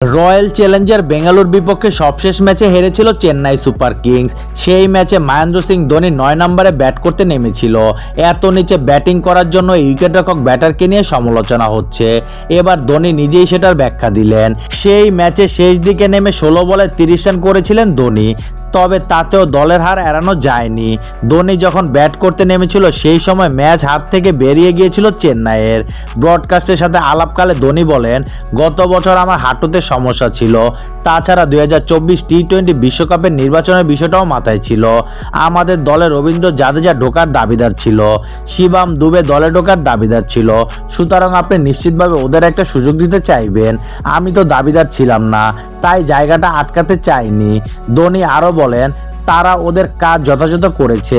Royal Challenger বেঙ্গালুরুর বিপক্ষে সবশেষ ম্যাচে হেরেছিল চেন্নাই সুপার কিংস। সেই ম্যাচে মহেন্দ্র সিং ধোনি 9 নম্বরে ব্যাট করতে নেমেছিল। এত নিচে ব্যাটিং করার জন্য উইকেটরক্ষক ব্যাটারকে নিয়ে সমালোচনা হচ্ছে। এবার ধোনি নিজেই সেটার ব্যাখ্যা দিলেন। সেই ম্যাচে শেষ দিকে নেমে 16 বলে 30 রান করেছিলেন ধোনি, তবে তাতেও দলের হার এড়ানো যায়নি। ধোনি যখন ব্যাট করতে নেমেছিল সেই সময় ম্যাচ হাত থেকে বেরিয়ে গিয়েছিল চেন্নাইয়ের। ব্রডকাস্টের সাথে আলাপকালে ধোনি বলেন, গত বছর আমার হাঁটুতে সমস্যা ছিল, তাছাড়া 2024 টি-20 বিশ্বকাপের নির্বাচনের বিষয়টাও মাথায় ছিল। আমাদের দলে রবীন্দ্র জাদেজা ঢোকার দাবিদার ছিল, শিবম দুবে দলে ঢোকার দাবিদার ছিল, সুতরাং আপনি নিশ্চিতভাবে ওদের একটা সুযোগ দিতে চাইবেন। আমি তো দাবিদার ছিলাম না, তাই জায়গাটা আটকাতে চাইনি। ধোনি আরও বলেন, তারা ওদের কাজ যথাযথ করেছে।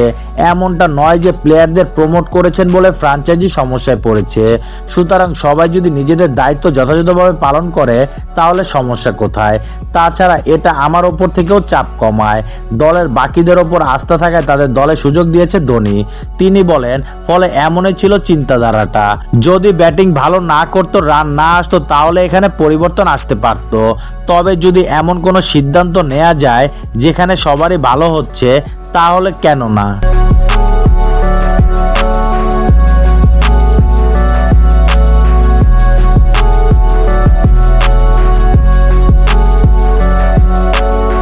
এমনটা নয় যে প্লেয়ারদের প্রমোট করেছেন বলে ফ্র্যাঞ্চাইজি সমস্যায় পড়েছে। সুতরাং সবাই যদি নিজেদের দায়িত্ব যথাযথভাবে পালন করে তাহলে সমস্যা কোথায়? তাছাড়া এটা আমার ওপর থেকেও চাপ কমায়। দলের বাকিদের ওপর আস্থা থাকায় তাদের দলে সুযোগ দিয়েছে ধোনি। তিনি বলেন, ফলে এমনই ছিল চিন্তাধারাটা। যদি ব্যাটিং ভালো না করতো, রান না আসতো, তাহলে এখানে পরিবর্তন আসতে পারত। তবে যদি এমন কোনো সিদ্ধান্ত নেওয়া যায় যেখানে সবারই ভালো হচ্ছে, তাহলে কেন না।